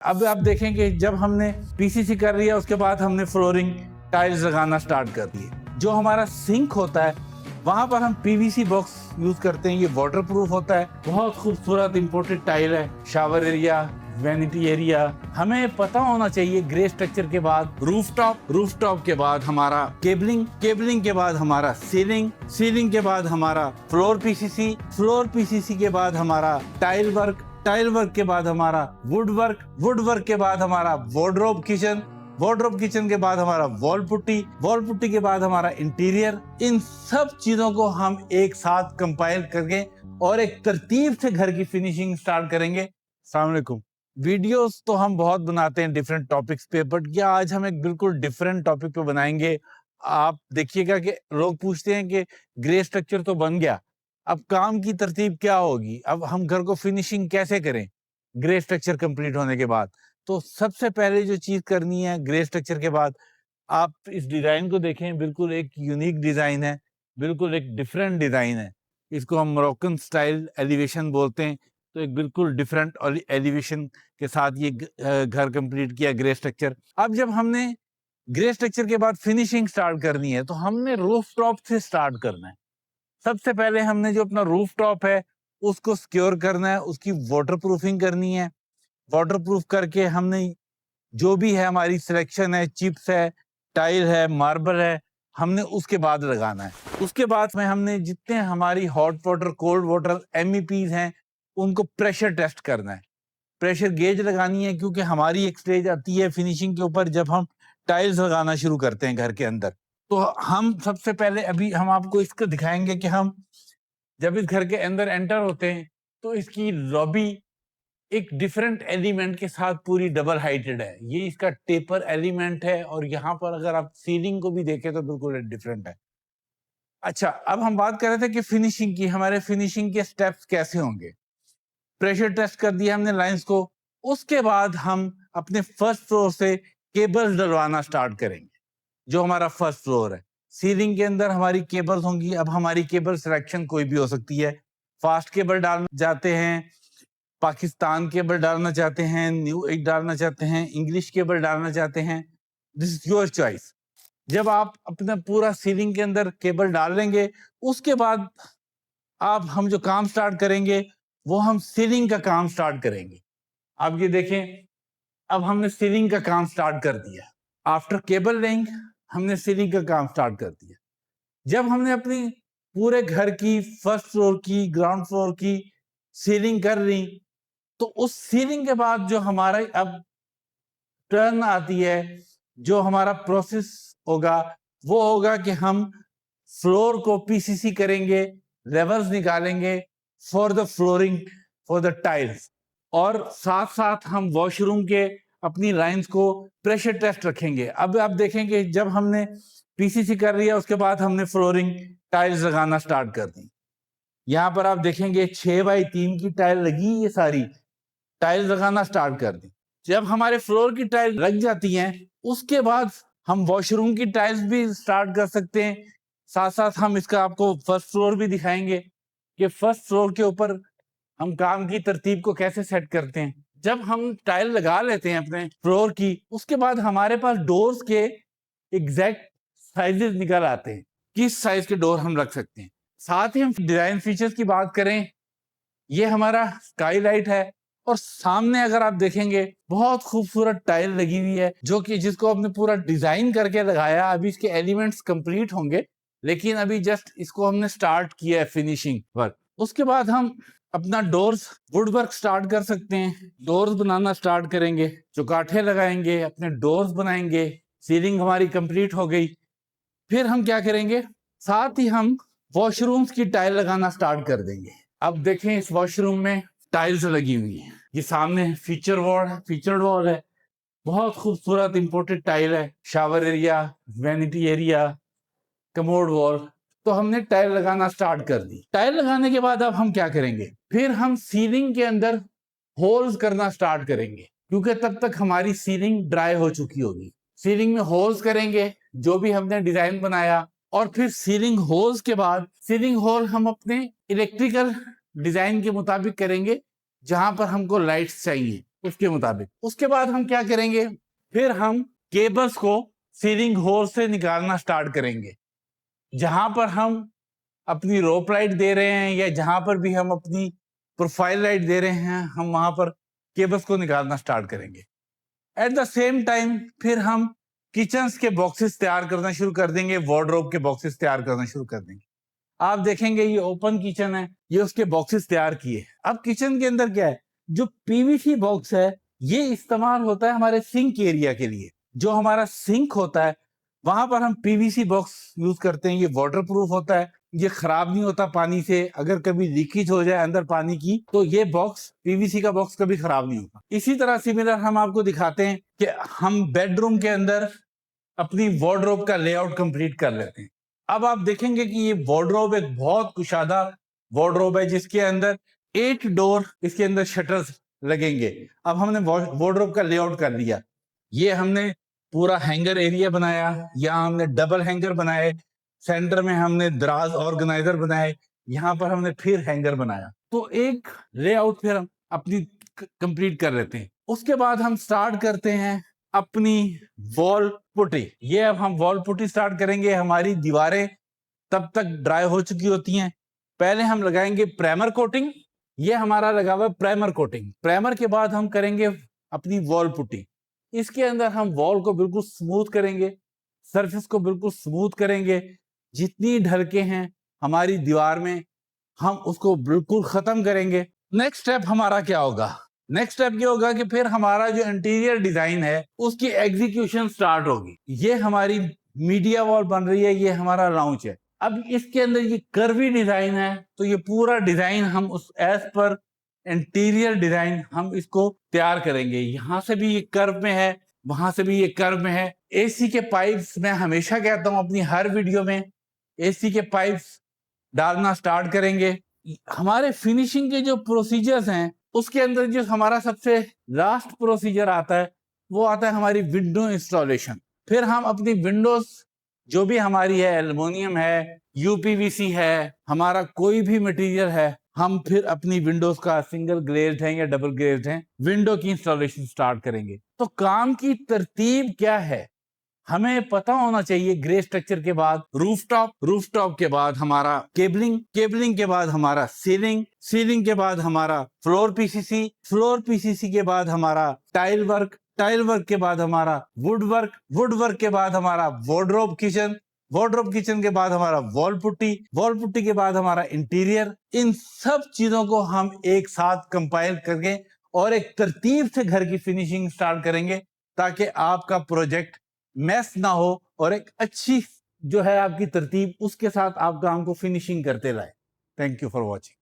अब आप देखेंगे जब हमने पीसीसी कर लिया उसके बाद हमने फ्लोरिंग टाइल्स लगाना स्टार्ट कर दिए। जो हमारा सिंक होता है वहां पर हम पीवीसी बॉक्स यूज करते हैं। ये वाटर प्रूफ होता है, बहुत खूबसूरत इंपोर्टेड टाइल है। शावर एरिया, वैनिटी एरिया, हमें पता होना चाहिए। ग्रे स्ट्रक्चर के बाद रूफटॉप के बाद हमारा केबलिंग के बाद हमारा सीलिंग के बाद हमारा फ्लोर पीसीसी के बाद हमारा टाइल वर्क के बाद हमारा वुड वर्क के बाद हमारा वार्डरोब किचन के बाद हमारा वॉल पुट्टी के बाद हमारा इंटीरियर। इन सब चीजों को हम एक साथ कंपाइल करके और एक तरतीब से घर की फिनिशिंग स्टार्ट करेंगे। अस्सलाम वालेकुम। वीडियोस तो हम बहुत बनाते हैं डिफरेंट टॉपिक्स पे, बट क्या आज हम एक बिल्कुल डिफरेंट टॉपिक पे बनाएंगे। आप देखिएगा कि लोग पूछते हैं कि ग्रे स्ट्रक्चर तो बन गया, अब काम की तरतीब क्या होगी, अब हम घर को फिनिशिंग कैसे करें ग्रे स्ट्रक्चर कंप्लीट होने के बाद। तो सबसे पहले जो चीज करनी है ग्रे स्ट्रक्चर के बाद, आप इस डिजाइन को देखें। बिल्कुल एक यूनिक डिजाइन है, बिल्कुल एक डिफरेंट डिजाइन है। इसको हम मोरक्कन स्टाइल एलिवेशन बोलते हैं। तो एक बिल्कुल डिफरेंट एलिवेशन के साथ ये घर कंप्लीट किया ग्रे स्ट्रक्चर। अब जब हमने ग्रे स्ट्रक्चर के बाद फिनिशिंग स्टार्ट करनी है तो हमने रूफ टॉप से स्टार्ट करना है। सबसे पहले हमने जो अपना रूफ टॉप है उसको सिक्योर करना है, उसकी वाटर प्रूफिंग करनी है। वाटर प्रूफ करके हमने जो भी है हमारी सिलेक्शन है, चिप्स है, टाइल है, मार्बल है, हमने उसके बाद लगाना है। उसके बाद में हमने जितने हमारी हॉट वाटर, कोल्ड वाटर, एमईपीज हैं उनको प्रेशर टेस्ट करना है। प्रेशर गेज लगानी है, क्योंकि हमारी एक स्टेज आती है फिनिशिंग के ऊपर जब हम टाइल्स लगाना शुरू करते हैं घर के अंदर। तो हम सबसे पहले अभी हम आपको इसको दिखाएंगे कि हम जब इस घर के अंदर एंटर होते हैं तो इसकी लॉबी एक डिफरेंट एलिमेंट के साथ पूरी डबल हाइटेड है। ये इसका टेपर एलिमेंट है और यहाँ पर अगर आप सीलिंग को भी देखें तो बिल्कुल डिफरेंट है। अच्छा, अब हम बात कर रहे थे कि फिनिशिंग की, हमारे फिनिशिंग के स्टेप्स कैसे होंगे। प्रेशर टेस्ट कर दिया हमने लाइंस को। उसके बाद हम अपने फर्स्ट फ्लोर से केबल्स डलवाना स्टार्ट करेंगे। जो हमारा फर्स्ट फ्लोर है, सीलिंग के अंदर हमारी केबल्स होंगी। अब हमारी केबल सिलेक्शन कोई भी हो सकती है। फास्ट केबल डालना चाहते हैं, पाकिस्तान केबल डालना चाहते हैं, न्यू एज डालना चाहते हैं, इंग्लिश केबल डालना चाहते हैं, दिस इज योर चॉइस। जब आप अपना पूरा सीलिंग के अंदर केबल डाल लेंगे उसके बाद आप हम जो काम स्टार्ट करेंगे वो हम सीलिंग का काम स्टार्ट करेंगे। आप ये देखें, अब हमने सीलिंग का काम स्टार्ट कर दिया। आफ्टर केबल लेंग हमने सीलिंग का काम स्टार्ट कर दिया। जब हमने अपनी पूरे घर की फर्स्ट फ्लोर की, ग्राउंड फ्लोर की सीलिंग कर ली, तो उस सीलिंग के बाद जो हमारा अब टर्न आती है, जो हमारा प्रोसेस होगा वो होगा कि हम फ्लोर को पीसीसी करेंगे, लेवल्स निकालेंगे for the flooring, for the tiles, और साथ साथ हम वॉशरूम के अपनी लाइंस को प्रेशर टेस्ट रखेंगे। अब आप देखेंगे जब हमने पीसीसी कर लिया उसके बाद हमने फ्लोरिंग टाइल्स लगाना स्टार्ट कर दी। यहाँ पर आप देखेंगे 6x3 की टाइल लगी, ये सारी टाइल्स लगाना स्टार्ट कर दी। जब हमारे फ्लोर की टाइल लग जाती हैं उसके बाद हम वॉशरूम की टाइल्स भी स्टार्ट कर सकते हैं। साथ साथ हम इसका आपको फर्स्ट फ्लोर भी दिखाएंगे कि फर्स्ट फ्लोर के ऊपर हम काम की तरतीब को कैसे सेट करते हैं। जब हम टाइल लगा लेते हैं अपने फ्लोर की, उसके बाद हमारे पास डोर्स के एग्जैक्ट साइजेस निकल आते हैं, किस साइज के डोर हम रख सकते हैं। साथ ही हम डिजाइन फीचर्स की बात करें, ये हमारा स्काईलाइट है और सामने अगर आप देखेंगे बहुत खूबसूरत टाइल लगी हुई है, जो कि जिसको हमने पूरा डिजाइन करके लगाया। अभी इसके एलिमेंट्स कंप्लीट होंगे, लेकिन अभी जस्ट इसको हमने स्टार्ट किया है फिनिशिंग वर्क। उसके बाद हम अपना डोर्स वुड वर्क स्टार्ट कर सकते हैं। डोर्स बनाना स्टार्ट करेंगे, चौकाठे लगाएंगे, अपने डोर्स बनाएंगे। सीलिंग हमारी कंप्लीट हो गई। फिर हम क्या करेंगे, साथ ही हम वॉशरूम्स की टाइल लगाना स्टार्ट कर देंगे। अब देखें इस वॉशरूम में टाइल्स लगी हुई है। ये सामने फीचर्ड वॉल है, बहुत खूबसूरत इंपोर्टेड टाइल है। Shower area, vanity area, commode wall. तो हमने टाइल लगाना स्टार्ट कर दी। टाइल लगाने के बाद अब हम क्या करेंगे, फिर हम सीलिंग के अंदर होल्स करना स्टार्ट करेंगे, क्योंकि तब तक हमारी सीलिंग ड्राई हो चुकी होगी। सीलिंग में होल्स करेंगे जो भी हमने डिजाइन बनाया, और फिर सीलिंग होल्स के बाद सीलिंग होल हम अपने इलेक्ट्रिकल डिजाइन के मुताबिक करेंगे, जहां पर हमको लाइट्स चाहिए। उसके मुताबिक। उसके बाद हम क्या करेंगे, फिर हम केबल्स को सीलिंग होल से निकालना स्टार्ट करेंगे। जहां पर हम अपनी रोप लाइट दे रहे हैं या जहां पर भी हम अपनी प्रोफाइल लाइट दे रहे हैं, हम वहां पर केबल्स को निकालना स्टार्ट करेंगे। एट द सेम टाइम फिर हम किचन्स के बॉक्सेस तैयार करना शुरू कर देंगे, वार्डरोब के बॉक्सेस तैयार करना शुरू कर देंगे। आप देखेंगे ये ओपन किचन है, ये उसके बॉक्सेस तैयार किए। अब किचन के अंदर क्या है, जो पीवीसी बॉक्स है ये इस्तेमाल होता है हमारे सिंक एरिया के लिए। जो हमारा सिंक होता है वहां पर हम पीवीसी बॉक्स यूज करते हैं। ये वाटर प्रूफ होता है, ये खराब नहीं होता पानी से। अगर कभी लीकेज हो जाए अंदर पानी की तो ये बॉक्स, पीवीसी का बॉक्स, कभी खराब नहीं होता। इसी तरह सिमिलर हम आपको दिखाते हैं कि हम बेडरूम के अंदर अपनी वार्डरोब का लेआउट कंप्लीट कर लेते हैं। अब आप देखेंगे कि ये वार्डरोब एक बहुत कुशादा वार्डरोब है जिसके अंदर 8 डोर, इसके अंदर शटर्स लगेंगे। अब हमने वार्डरोब का लेआउट कर लिया। ये हमने पूरा हैंगर एरिया बनाया, यहाँ हमने डबल हैंगर बनाए, सेंटर में हमने दराज ऑर्गेनाइजर बनाए, यहाँ पर हमने फिर हैंगर बनाया। तो एक लेआउट फिर हम अपनी कंप्लीट कर लेते हैं। उसके बाद हम स्टार्ट करते हैं अपनी वॉल पुटी। ये अब हम वॉल पुटी स्टार्ट करेंगे। हमारी दीवारें तब तक ड्राई हो चुकी होती हैं। पहले हम लगाएंगे प्राइमर कोटिंग। ये हमारा लगा हुआ है प्राइमर कोटिंग। प्राइमर के बाद हम करेंगे अपनी वॉल पुटी। इसके अंदर हम वॉल को बिल्कुल स्मूथ करेंगे, सरफेस को बिल्कुल स्मूथ करेंगे। जितनी ढलके हैं हमारी दीवार में हम उसको बिल्कुल खत्म करेंगे। नेक्स्ट स्टेप हमारा क्या होगा, नेक्स्ट स्टेप ये होगा कि फिर हमारा जो इंटीरियर डिजाइन है उसकी एग्जीक्यूशन स्टार्ट होगी। ये हमारी मीडिया वॉल बन रही है, ये हमारा लाउंज है। अब इसके अंदर ये कर्वी डिजाइन है, तो ये पूरा डिजाइन हम उस एज पर इंटीरियर डिजाइन हम इसको तैयार करेंगे। यहां से भी ये कर्व में है, वहां से भी ये कर्व में है। एसी के पाइप्स, मैं हमेशा कहता हूं अपनी हर वीडियो में, एसी के पाइप्स डालना स्टार्ट करेंगे। हमारे फिनिशिंग के जो प्रोसीजर्स हैं उसके अंदर जो हमारा सबसे लास्ट प्रोसीजर आता है वो आता है हमारी विंडो इंस्टॉलेशन। फिर हम अपनी विंडोज जो भी हमारी है, एल्युमिनियम है, यूपीवीसी है, हमारा कोई भी मटेरियल है, हम फिर अपनी विंडोज का सिंगल ग्लेज्ड है या डबल ग्लेज्ड है, विंडो की इंस्टॉलेशन स्टार्ट करेंगे। तो काम की तरतीब क्या है हमें पता होना चाहिए। ग्रे स्ट्रक्चर के बाद रूफटॉप, रूफटॉप के बाद हमारा केबलिंग, केबलिंग के बाद हमारा सीलिंग, सीलिंग के बाद हमारा फ्लोर पीसीसी, फ्लोर पीसीसी के बाद हमारा टाइल वर्क, टाइल वर्क के बाद हमारा वुड वर्क, वुड वर्क के बाद हमारा वार्डरोब किचन, वार्डरोब किचन के बाद हमारा वॉल पुट्टी, वॉल पुट्टी के बाद हमारा इंटीरियर। इन सब चीजों को हम एक साथ कंपाइल करके और एक तरतीब से घर की फिनिशिंग स्टार्ट करेंगे ताकि आपका प्रोजेक्ट मैस ना हो और एक अच्छी जो है आपकी तरतीब उसके साथ आप काम को फिनिशिंग करते रहे। Thank you for watching.